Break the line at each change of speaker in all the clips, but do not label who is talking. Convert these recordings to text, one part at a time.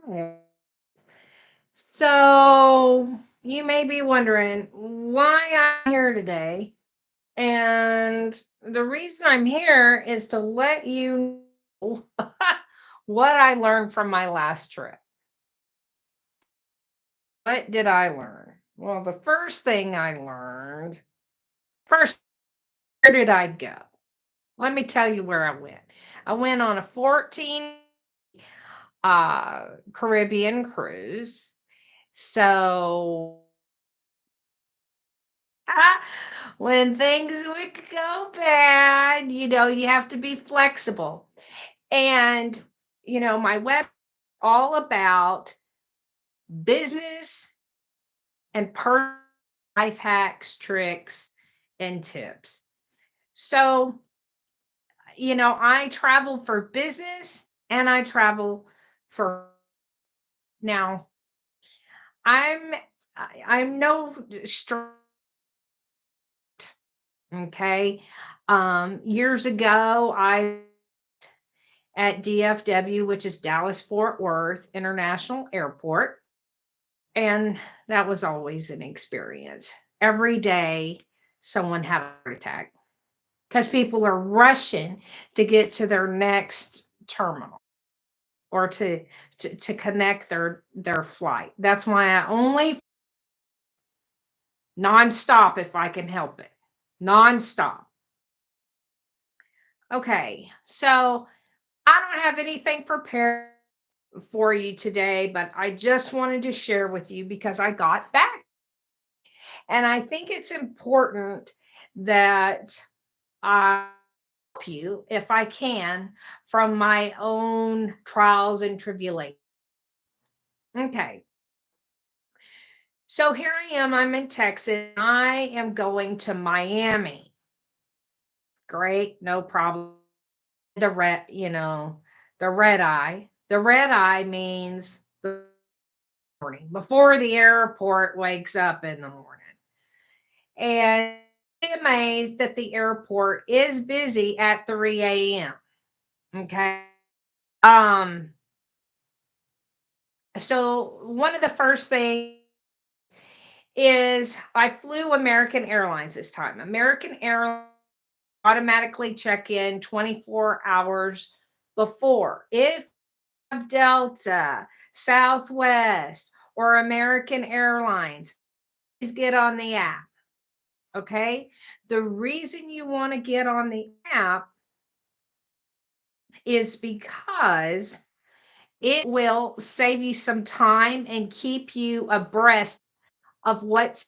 Yeah. So you may be wondering why I'm here today. And the reason I'm here is to let you know what I learned from my last trip. What did I learn? Well, the first thing I learned, first, where did I go? Let me tell you where I went. I went on a 14 Caribbean cruise. So when things would go bad, you have to be flexible. And, my web all about business and life hacks, tricks, and tips. So, I travel for business and I travel for now. I'm I'm no stranger. Okay. Years ago, I at DFW, which is Dallas Fort Worth International Airport, and that was always an experience. Every day, someone had a heart attack because people are rushing to get to their next terminal or to connect their flight. That's why I only nonstop if I can help it. Nonstop. Okay, so I don't have anything prepared for you today, but I just wanted to share with you because I got back. And I think it's important that I help you if I can from my own trials and tribulations. Okay. So here I am. I'm in Texas. I am going to Miami. Great. No problem. The red eye. The red eye means the morning before the airport wakes up in the morning. And I'm amazed that the airport is busy at 3 a.m. Okay. Um, so one of the first things is I flew American Airlines this time. American Airlines automatically check in 24 hours before. If you have Delta, Southwest, or American Airlines, please get on the app. Okay. The reason you want to get on the app is because it will save you some time and keep you abreast of what's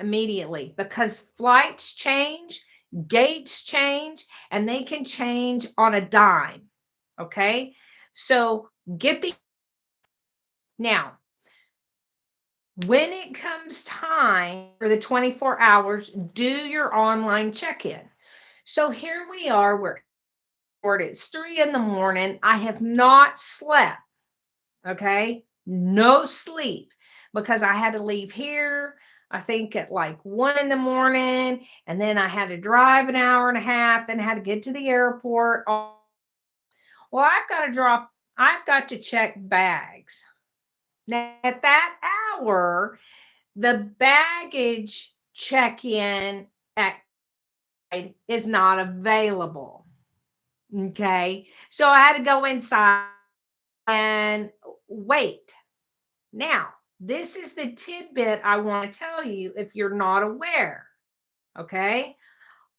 immediately because flights change, gates change, and they can change on a dime. Okay. So get the now when it comes time for the 24 hours, do your online check in. So here we are. It's 3 in the morning. I have not slept. Okay. No sleep because I had to leave here, I think at like 1 in the morning. And then I had to drive an hour and a half, then I had to get to the airport. Well, I've got to check bags. Now, at that hour, the baggage check in at is not available. Okay. So I had to go inside and wait. Now, this is the tidbit I want to tell you if you're not aware. Okay.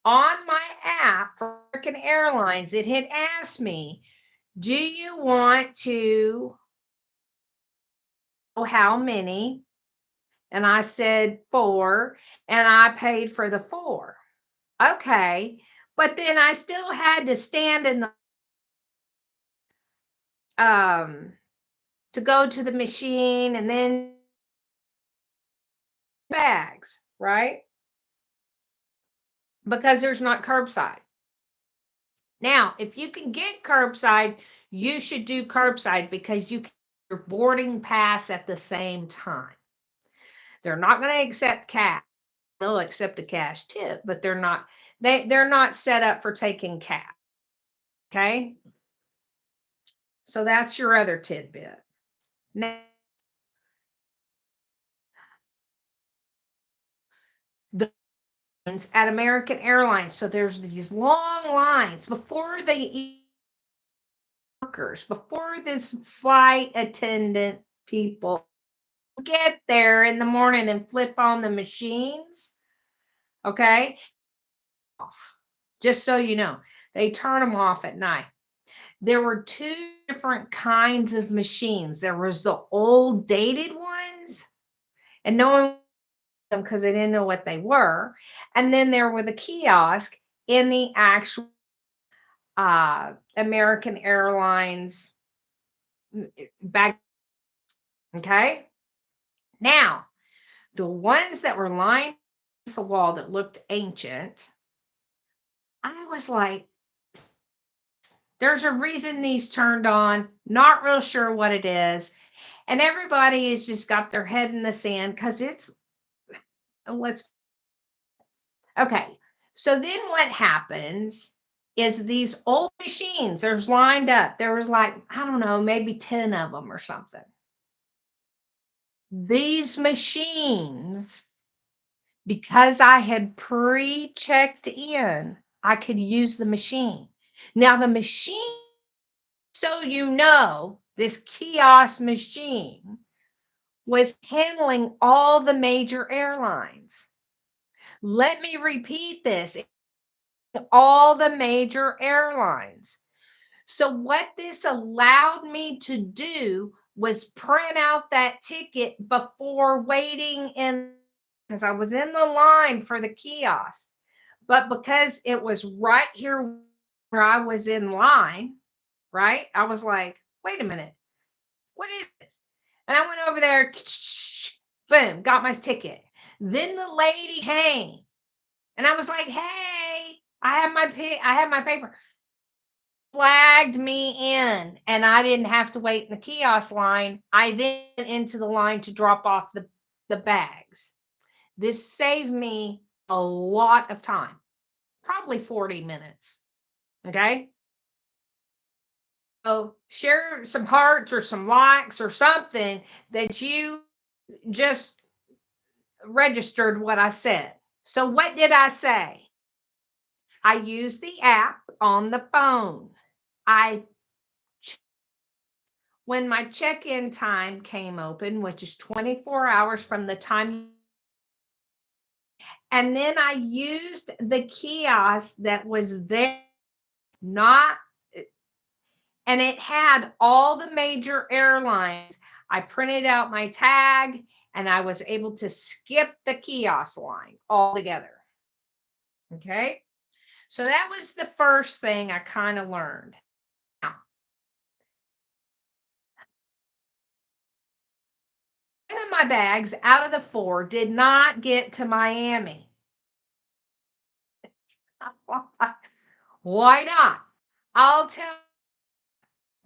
On my app for American Airlines, it had asked me, do you want to know how many? And I said four, and I paid for the four. Okay. But then I still had to stand in the um to go to the machine and then bags, right? Because there's not curbside. Now, if you can get curbside, you should do curbside because you can get your boarding pass at the same time. They're not going to accept cash. They'll accept a cash tip, but they're not set up for taking cash. Okay? So that's your other tidbit. Now, the lines at American Airlines, so there's these long lines before workers, before this flight attendant people get there in the morning and flip on the machines, okay? Off. Just so you know, they turn them off at night. There were two different kinds of machines. There was the old dated ones, and no one them because they didn't know what they were. And then there were the kiosk in the actual American Airlines back. Okay. Now, the ones that were lined against the wall that looked ancient, I was like, there's a reason these turned on. Not real sure what it is. And everybody has just got their head in the sand because it's what's okay. So then what happens is these old machines, there's lined up. There was like, I don't know, maybe 10 of them or something. These machines, because I had pre-checked in, I could use the machine. Now the machine, so you know, this kiosk machine was handling all the major airlines. Let me repeat this, all the major airlines. So what this allowed me to do was print out that ticket before waiting in, because I was in the line for the kiosk. But because it was right here where I was in line, right? I was like, wait a minute, what is this? And I went over there, boom, got my ticket. Then the lady came and I was like, hey, I have my paper. Flagged me in and I didn't have to wait in the kiosk line. I then went into the line to drop off the bags. This saved me a lot of time, probably 40 minutes. Okay. So share some hearts or some likes or something that you just registered what I said. So, what did I say? I used the app on the phone. I When my check-in time came open, which is 24 hours from the time, and then I used the kiosk that was there, not, and it had all the major airlines. I printed out my tag and I was able to skip the kiosk line altogether. Okay. So that was the first thing I kind of learned. Now, one of my bags out of the four did not get to Miami. Why not? I'll tell.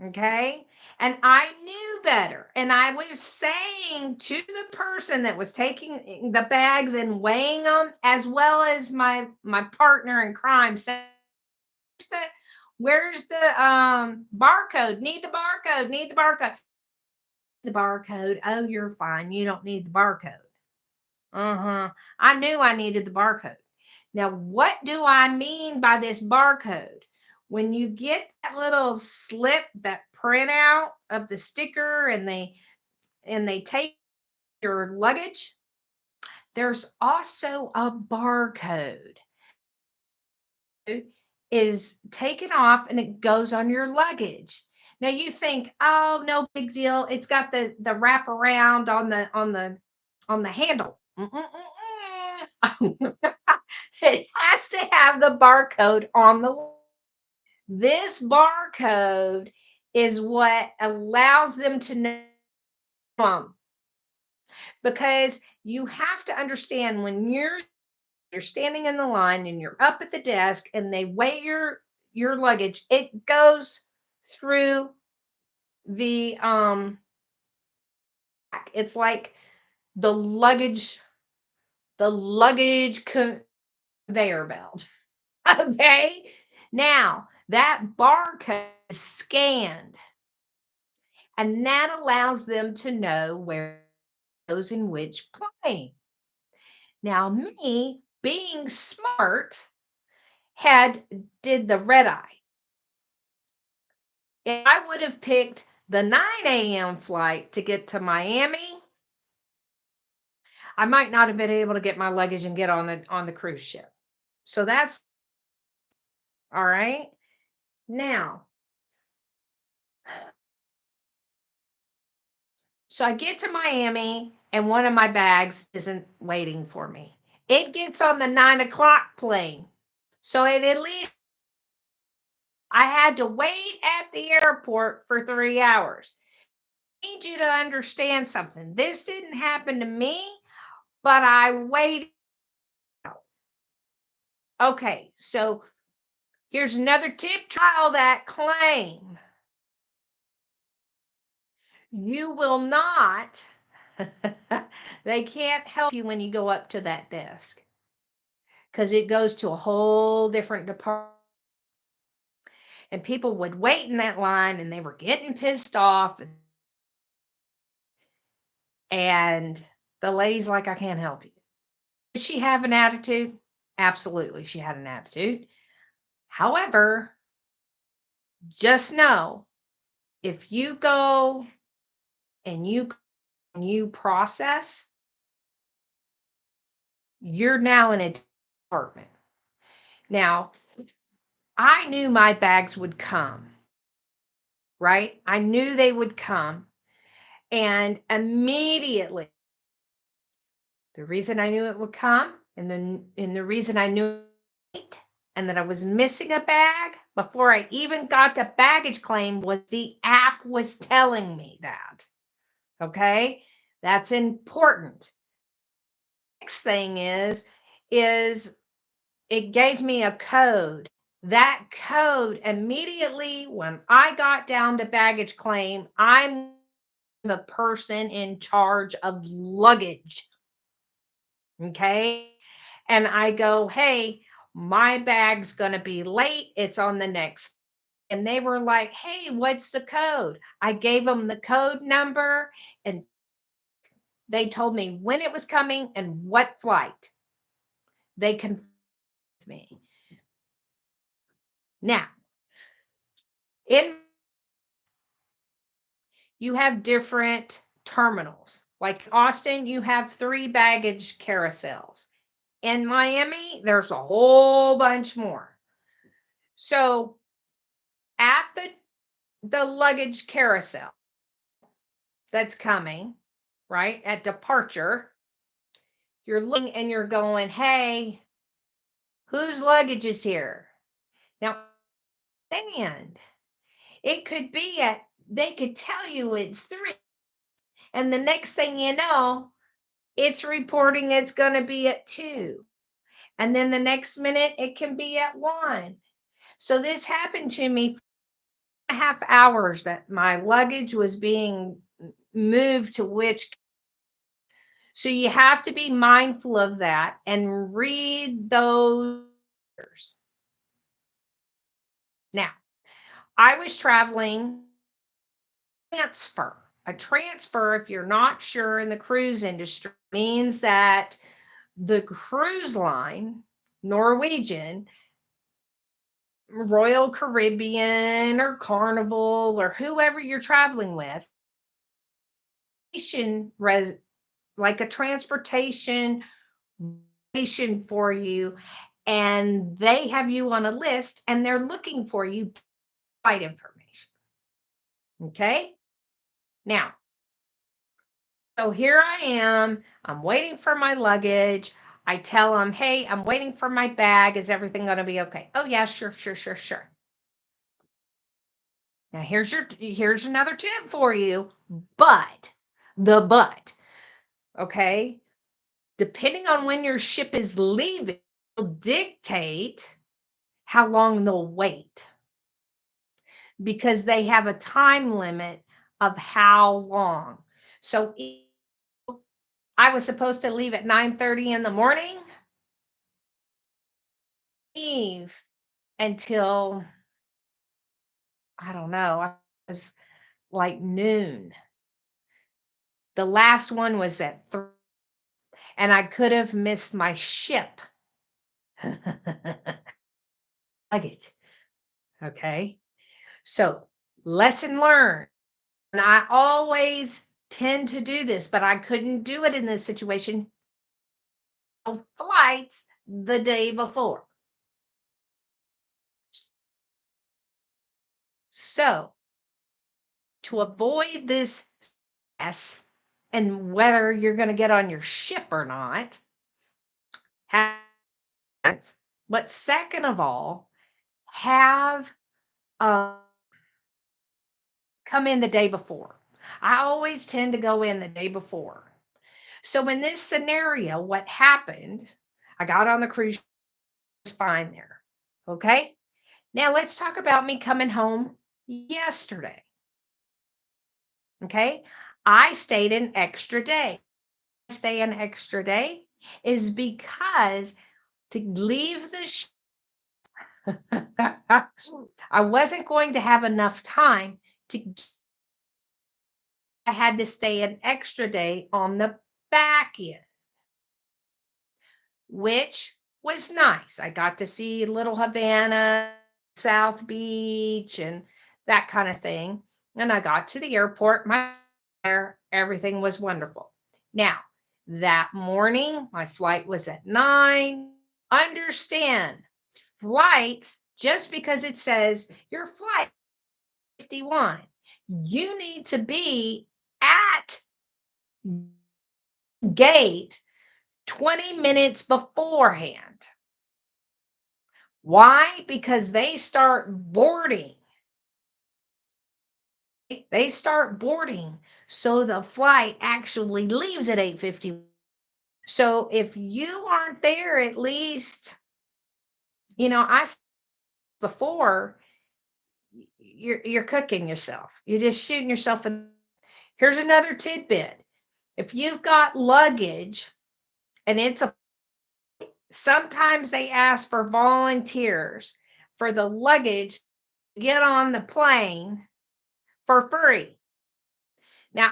Okay. And I knew better. And I was saying to the person that was taking the bags and weighing them, as well as my partner in crime, saying, where's the barcode? Need the barcode, need the barcode. The barcode. Oh, you're fine. You don't need the barcode. Uh-huh. I knew I needed the barcode. Now, what do I mean by this barcode? When you get that little slip, that printout of the sticker, and they take your luggage, there's also a barcode. It is taken off and it goes on your luggage. Now you think, oh, no big deal. It's got the wrap around on the handle. It has to have the barcode on the. This barcode is what allows them to know, because you have to understand when you're standing in the line and you're up at the desk and they weigh your luggage, it goes through the it's like the luggage conveyor belt. Okay. Now that barcode is scanned and that allows them to know where goes in which plane. Now, me being smart had did the red eye. If I would have picked the 9 a.m. flight to get to Miami, I might not have been able to get my luggage and get on the cruise ship. So that's all right. Now, so I get to Miami and one of my bags isn't waiting for me. It gets on the 9 o'clock plane. So it at least I had to wait at the airport for 3 hours. I need you to understand something. This didn't happen to me, but I waited. Okay, so here's another tip. Trial that claim. You will not, they can't help you when you go up to that desk because it goes to a whole different department. And people would wait in that line and they were getting pissed off. And the lady's like, I can't help you. Did she have an attitude? Absolutely, she had an attitude. However, just know if you go and you process, you're now in a department. Now, I knew my bags would come, right? I knew they would come. And immediately, the reason I knew it would come and the reason I knew it and that I was missing a bag before I even got to baggage claim was the app was telling me that. Okay? That's important. Next thing is it gave me a code. That code immediately when I got down to baggage claim, I'm the person in charge of luggage. Okay. And I go, hey, my bag's going to be late. It's on the next. And they were like, hey, what's the code? I gave them the code number and they told me when it was coming and what flight. They confirmed me. Now, in you have different terminals. Like Austin, you have 3 baggage carousels. In Miami, there's a whole bunch more. So at the luggage carousel that's coming, right? At departure, you're looking and you're going, hey, whose luggage is here? Now, and it could be they could tell you it's 3. And the next thing you know, it's reporting it's going to be at 2. And then the next minute, it can be at 1. So this happened to me 4.5 hours that my luggage was being moved to which. So you have to be mindful of that and read those. Now, I was traveling transfer. A transfer, if you're not sure in the cruise industry, means that the cruise line, Norwegian, Royal Caribbean, or Carnival, or whoever you're traveling with, like a transportation for you, and they have you on a list and they're looking for you flight information. Okay. Now, so here I am. I'm waiting for my luggage. I tell them, hey, I'm waiting for my bag. Is everything going to be okay? Oh, yeah, sure, sure, sure, sure. Now, here's another tip for you. But, okay, depending on when your ship is leaving, will dictate how long they'll wait because they have a time limit of how long. So I was supposed to leave at 9:30 in the morning, leave until I don't know. I was like noon. The last one was at 3, and I could have missed my ship. Luggage. Okay. So, lesson learned. And I always tend to do this, but I couldn't do it in this situation. Flights the day before. So, to avoid this mess and whether you're going to get on your ship or not, have, but second of all, have come in the day before. I always tend to go in the day before. So in this scenario, what happened? I got on the cruise, was fine there. Okay. Now let's talk about me coming home yesterday. Okay. I stayed an extra day. Stay an extra day is because to leave the I wasn't going to have enough time to I had to stay an extra day on the back end, which was nice. I got to see Little Havana, South Beach, and that kind of thing. And I got to the airport, my there, everything was wonderful. Now, that morning, my flight was at 9. Understand, flights, just because it says your flight 51, you need to be at gate 20 minutes beforehand. Why? Because they start boarding. They start boarding. So the flight actually leaves at 8:50. So if you aren't there at least, I said before, you're cooking yourself. You're just shooting yourself in. Here's another tidbit. If you've got luggage and it's a sometimes they ask for volunteers for the luggage to get on the plane for free. Now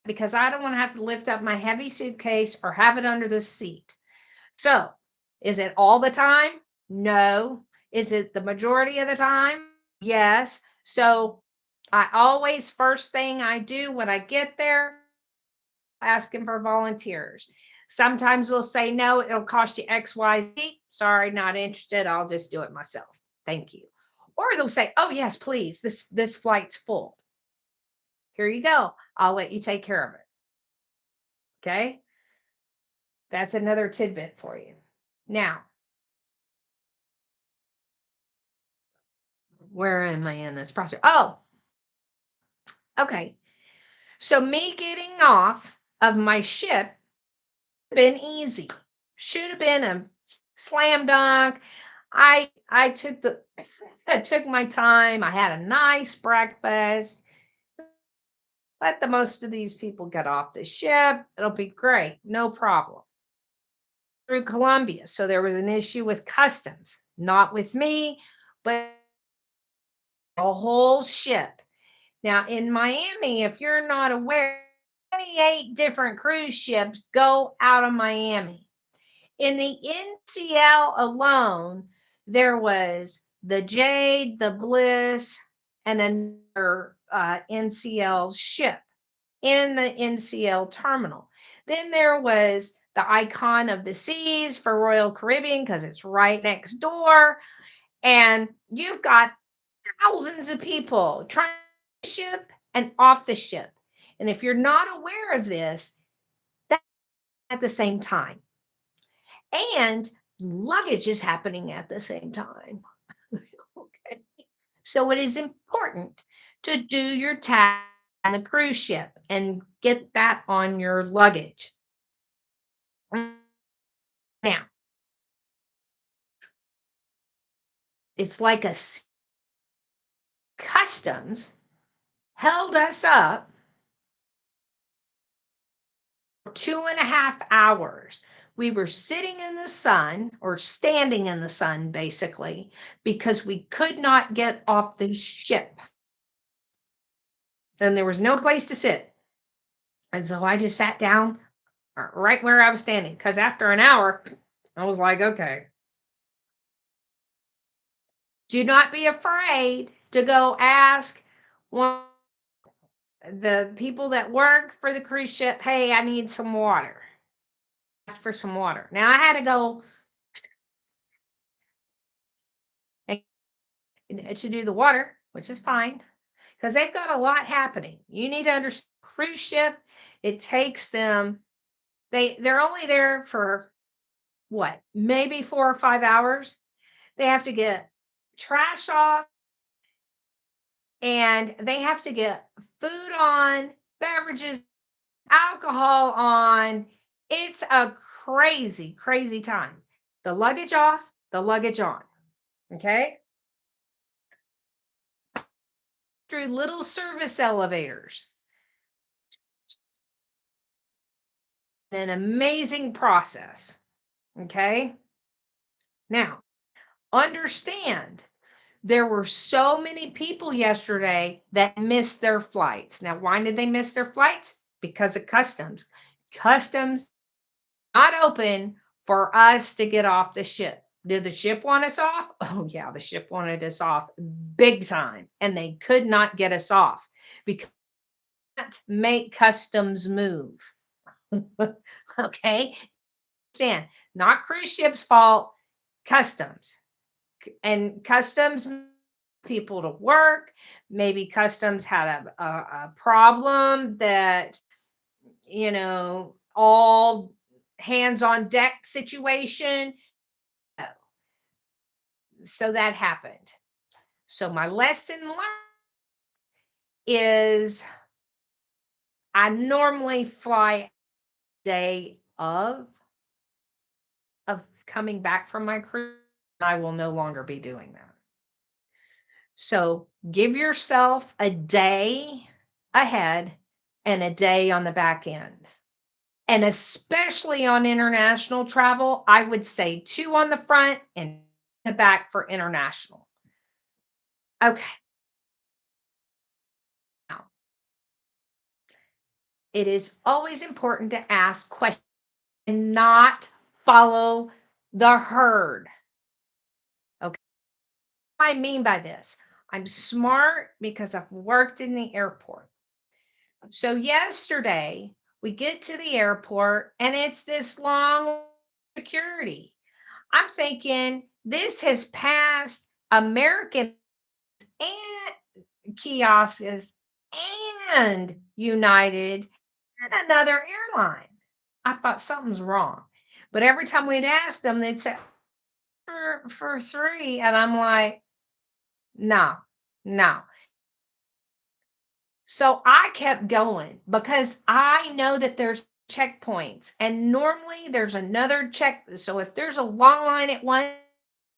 because I don't want to have to lift up my heavy suitcase or have it under the seat. So, is it all the time? No. Is it the majority of the time? Yes. So, I always first thing I do when I get there, asking for volunteers. Sometimes they'll say no, it'll cost you XYZ. Sorry, not interested. I'll just do it myself. Thank you. Or they'll say, "Oh yes, please. This flight's full. Here you go. I'll let you take care of it." Okay? That's another tidbit for you. Now, where am I in this process? Oh, okay. So me getting off of my ship been easy. Should have been a slam dunk. I took the I took my time. I had a nice breakfast. Let the most of these people get off the ship. It'll be great. No problem. Through Colombia. So there was an issue with customs, not with me, but a whole ship. Now in Miami, if you're not aware, 28 different cruise ships go out of Miami. In the NCL alone, there was the Jade, the Bliss, and another NCL ship in the NCL terminal. Then there was the Icon of the Seas for Royal Caribbean because it's right next door. And you've got thousands of people trying to ship and off the ship. And if you're not aware of this, that's at the same time. And luggage is happening at the same time. Okay. So it is important to do your tag on the cruise ship and get that on your luggage. Now, it's like customs held us up for 2.5 hours. We were sitting in the sun or standing in the sun, basically, because we could not get off the ship. and there was no place to sit. And so I just sat down right where I was standing because after an hour, I was like, okay, do not be afraid to go ask one the people that work for the cruise ship, hey, I need some water. Ask for some water. Now I had to go to do the water, which is fine because they've got a lot happening. You need to understand cruise ship, it takes them they're only there for what? Maybe 4 or 5 hours. They have to get trash off and they have to get food on, beverages, alcohol on. It's a crazy, crazy time. The luggage off, the luggage on. Okay. Through little service elevators. An amazing process. Okay. Now, understand there were so many people yesterday that missed their flights. Now, why did they miss their flights? Because of customs. Customs not open for us to get off the ship. Did the ship want us off? Oh, yeah, the ship wanted us off big time, and they could not get us off because they can't make customs move. Okay, understand? Not cruise ship's fault, customs. And customs people to work. Maybe customs had a problem that, all hands on deck situation. Uh, So that happened. So my lesson learned is I normally fly day of coming back from my cruise. I will no longer be doing that. So give yourself a day ahead and a day on the back end. And especially on international travel, I would say 2 on the front and the back for international. Okay. Now, it is always important to ask questions and not follow the herd. Okay. What I mean by this, I'm smart because I've worked in the airport. So yesterday, we get to the airport and it's this long security. I'm thinking this has passed American and kiosks and United and another airline. I thought something's wrong. But every time we'd ask them, they'd say for three. And I'm like, no, no. So I kept going because I know that there's checkpoints and normally there's another check. So if there's a long line at one,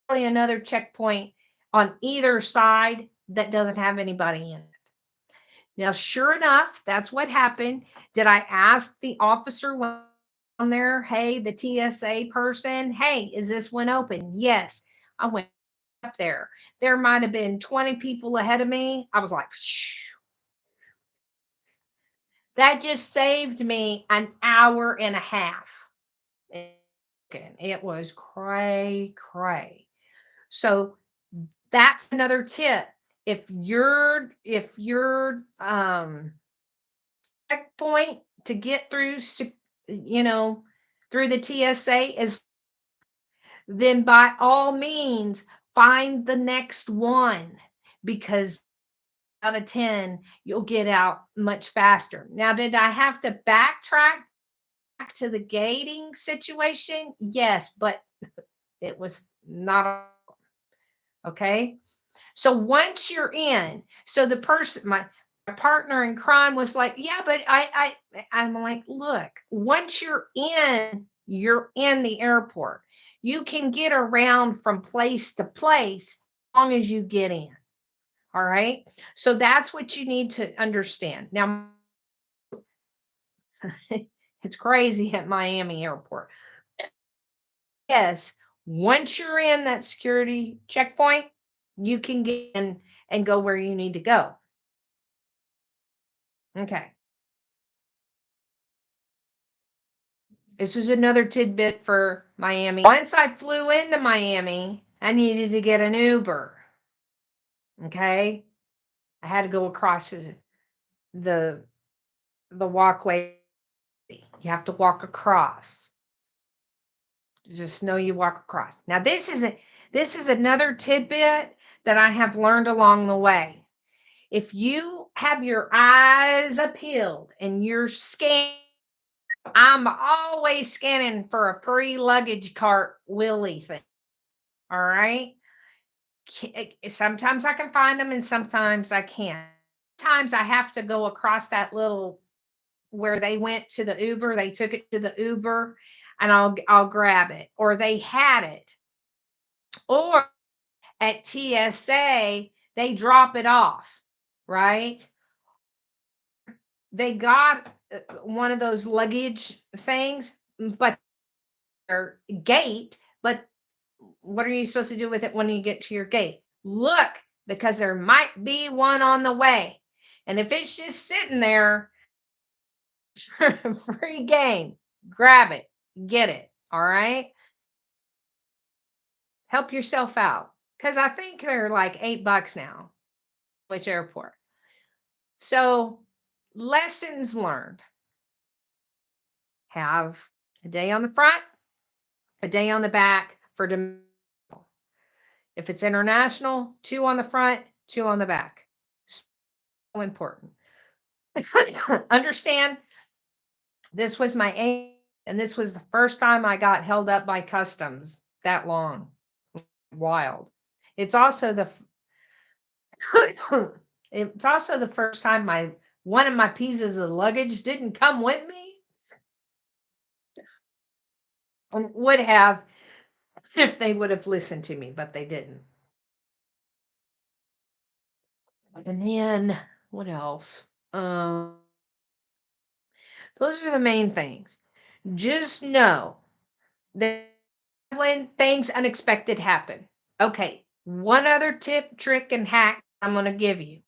another checkpoint on either side that doesn't have anybody in it. Now, sure enough, that's what happened. Did I ask the officer on there, hey, the TSA person, hey, is this one open? Yes. I went up there. There might have been 20 people ahead of me. I was like, shh. That just saved me an hour and a half. It was cray, cray. So that's another tip. If your checkpoint to get through, you know, through the TSA is, then by all means find the next one because out of 10 you'll get out much faster. Now, did I have to backtrack back to the gating situation? Yes, but it was not okay. So once you're in, so the person, my partner in crime was like, yeah, but I'm like, look, once you're in the airport. You can get around from place to place as long as you get in. All right. So that's what you need to understand. Now, it's crazy at Miami airport. Yes, once you're in that security checkpoint, you can get in and go where you need to go. Okay. This is another tidbit for Miami. Once I flew into Miami, I needed to get an Uber. Okay. I had to go across the the walkway. You have to walk across. Just know you walk across. Now this is another tidbit that I have learned along the way. If you have your eyes peeled and you're scanning, I'm always scanning for a free luggage cart willy thing. All right. Sometimes I can find them and sometimes I can't. Sometimes I have to go across that little where they went to the Uber, they took it to the Uber and I'll grab it. Or they had it. Or at TSA, they drop it off, right? They got one of those luggage things, but their gate, but what are you supposed to do with it when you get to your gate? Look, because there might be one on the way. And if it's just sitting there, free game, grab it, get it. All right. Help yourself out. Because I think they're like $8 now, which airport. So, lessons learned, have a day on the front, a day on the back for if it's international, two on the front, two on the back. So important. Understand this was my aim, and this was the first time I got held up by customs that long. Wild. It's also the it's also the first time my one of my pieces of luggage didn't come with me and would have if they would have listened to me, but they didn't. And then what else? Those are the main things. Just know that when things unexpected happen. Okay, one other tip, trick, and hack I'm going to give you.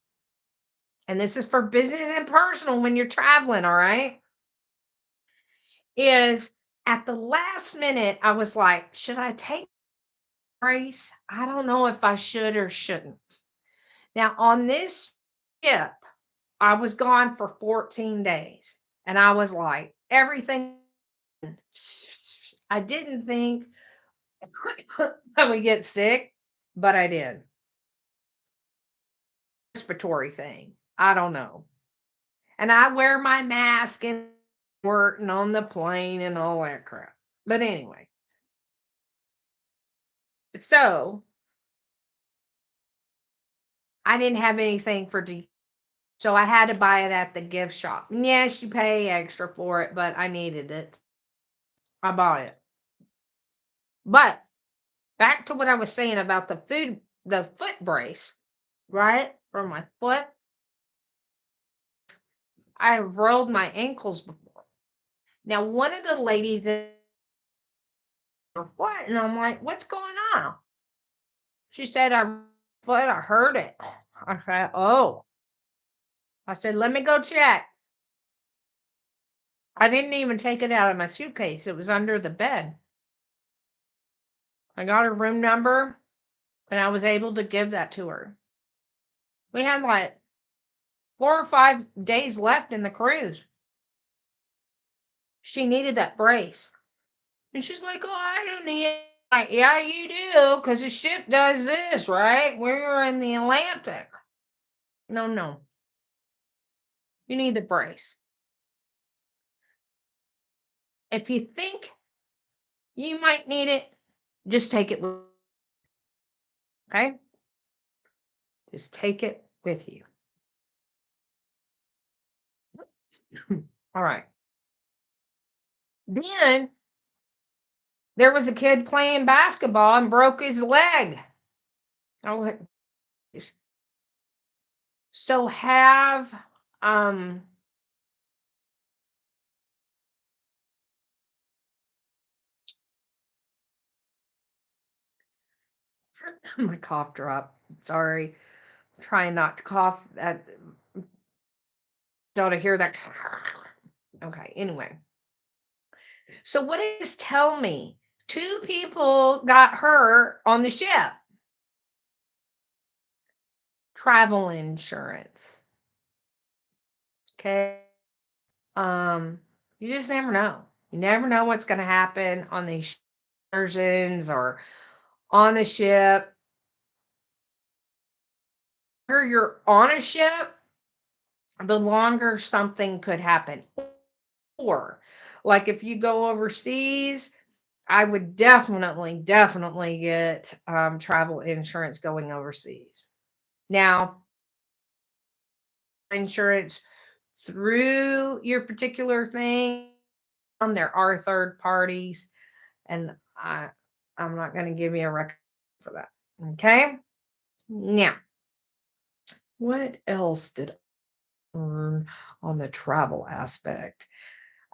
And this is for business and personal when you're traveling, all right? Is at the last minute, I was like, should I take brace? I don't know if I should or shouldn't. Now, on this ship, I was gone for 14 days and I was like, everything. I didn't think I would get sick, but I did. Respiratory thing. I don't know. And I wear my mask and work and on the plane and all that crap. But anyway, so I didn't have anything for so I had to buy it at the gift shop. And yes, you pay extra for it, but I needed it. I bought it. But back to what I was saying about the foot brace, right? For my foot. I rolled my ankles before. Now, one of the ladies in what? And I'm like, what's going on? She said, I heard it. I said, oh. I said, let me go check. I didn't even take it out of my suitcase. It was under the bed. I got her room number and I was able to give that to her. We had like 4 or 5 days left in the cruise. She needed that brace. And she's like, oh, I don't need it. Like, yeah, you do, because the ship does this, right? We're in the Atlantic. No, no. You need the brace. If you think you might need it, just take it with, okay? Just take it with you. All right. Then there was a kid playing basketball and broke his leg. I was like, so have um my cough drop. Sorry. I'm trying not to cough at Y'all to hear that. Okay, anyway. So what does this tell me? Two people got hurt on the ship. Travel insurance. Okay. Um, you just never know. You never know what's going to happen on these excursions or on the ship. Or you're on a ship, the longer something could happen. Or like if you go overseas, I would definitely get travel insurance going overseas. Now, insurance through your particular thing, there are third parties, and I'm not going to give you a record for that. Okay. Now, what else did I learn on the travel aspect?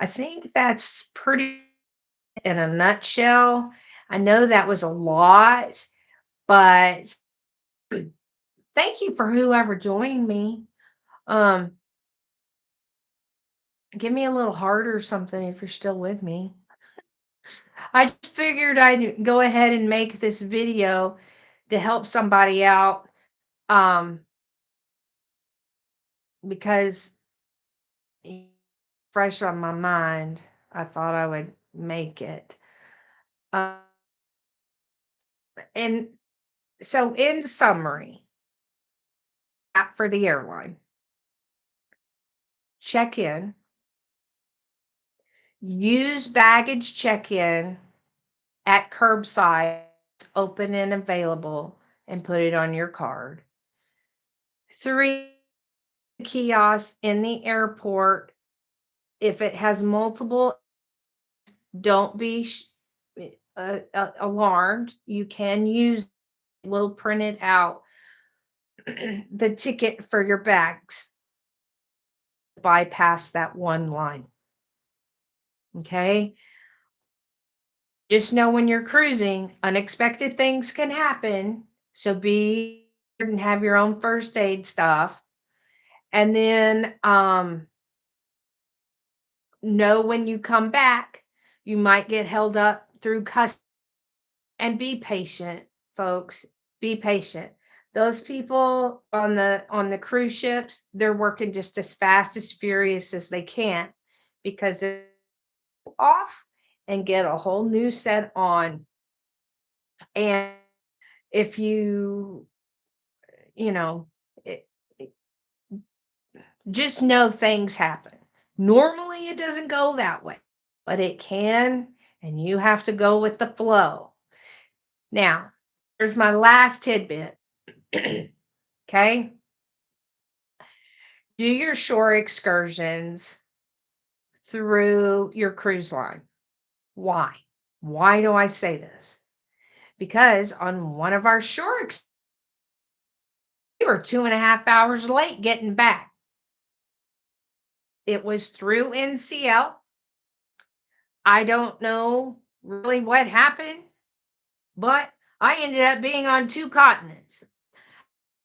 I think that's pretty in a nutshell. I know that was a lot, but thank you for whoever joined me. Um, Give me a little heart or something if you're still with me. I just figured I'd go ahead and make this video to help somebody out, um, because fresh on my mind, I thought I would make it. Uh, and so, in summary, for the airline, check in, use baggage check in at curbside, open and available, and put it on your card. Three, kiosks in the airport. If it has multiple, don't be alarmed. You can use, will print it out, the ticket for your bags. Bypass that one line. Okay. Just know when you're cruising, unexpected things can happen. So be and have your own first aid stuff. And then know when you come back, you might get held up through customs. And be patient, folks. Be patient. Those people on the cruise ships, they're working just as fast as furious as they can because they're off and get a whole new set on. And if you know, it, just know things happen. Normally, it doesn't go that way, but it can, and you have to go with the flow. Now, here's my last tidbit. Okay. Do your shore excursions through your cruise line. Why? Why do I say this? Because on one of our we were 2.5 hours late getting back. It was through NCL. I don't know really what happened, but I ended up being on two continents.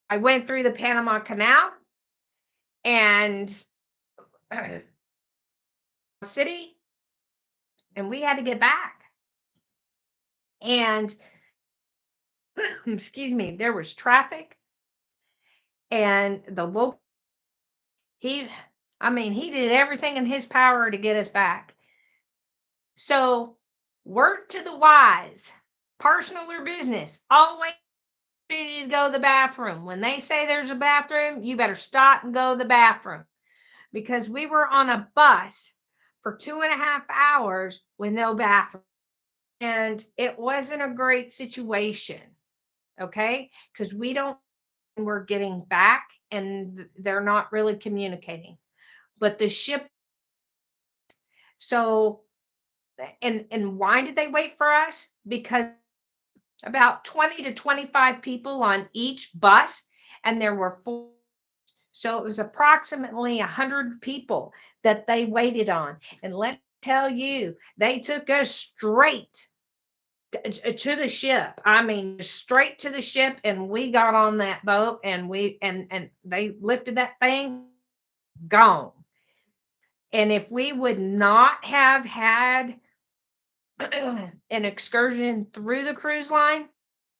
I went through the Panama Canal and city, and we had to get back. And excuse me, there was traffic, and the local, he, I mean, he did everything in his power to get us back. So, word to the wise, personal or business, always need to go to the bathroom. When they say there's a bathroom, you better stop and go to the bathroom, because we were on a bus for 2.5 hours with no bathroom. And it wasn't a great situation. Okay. Because we don't, we're getting back and they're not really communicating. But the ship, so, and why did they wait for us? Because about 20 to 25 people on each bus, and there were four. So it was approximately 100 people that they waited on. And let me tell you, they took us straight to the ship. I mean, straight to the ship, and we got on that boat, and we and they lifted that thing, gone. And if we would not have had an excursion through the cruise line,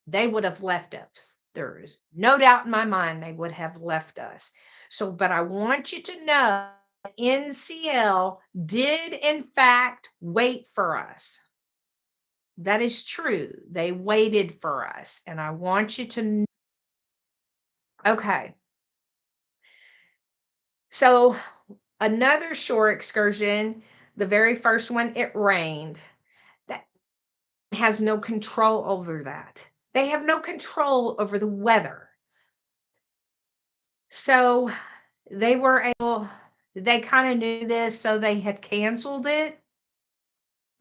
they would have left us. There is no doubt in my mind they would have left us. So, but I want you to know NCL did, in fact, wait for us. That is true. They waited for us. And I want you to okay. So, another shore excursion, the very first one, it rained. That has no control over that. They have no control over the weather. So, they were able they kinda knew this, so they had canceled it,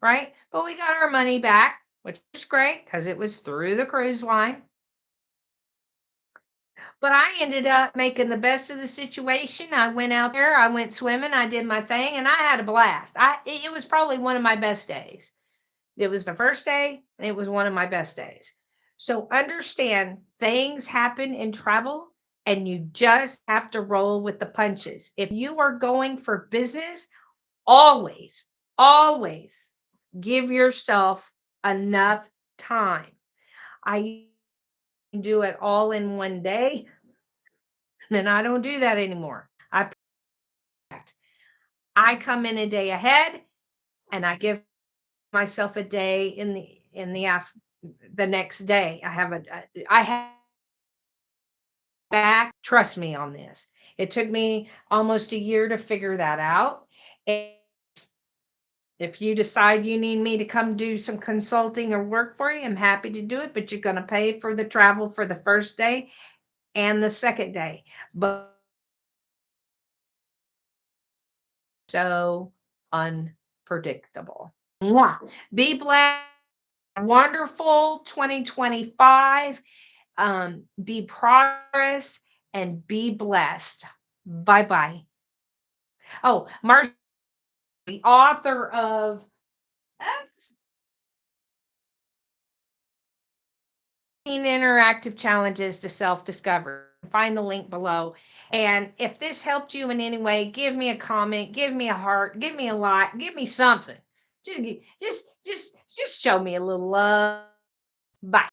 right? But we got our money back, which was great because it was through the cruise line. But I ended up making the best of the situation. I went out there, I went swimming, I did my thing, and I had a blast. It was probably one of my best days. It was the first day, and it was one of my best days. So understand things happen in travel, and you just have to roll with the punches. If you are going for business, always, always give yourself enough time. I do it all in one day, and I don't do that anymore. I come in a day ahead, and I give myself a day in the next day. I have back. Trust me on this. It took me almost a year to figure that out. And if you decide you need me to come do some consulting or work for you, I'm happy to do it, but you're going to pay for the travel for the first day and the second day. But so unpredictable. Mwah. Be blessed. Wonderful 2025. Be prosperous and be blessed. Bye bye. Oh, Marshie, the author of 15 interactive challenges to self discovery. Find the link below. And if this helped you in any way, give me a comment, give me a heart, give me a like, give me something. Just, just show me a little love. Bye.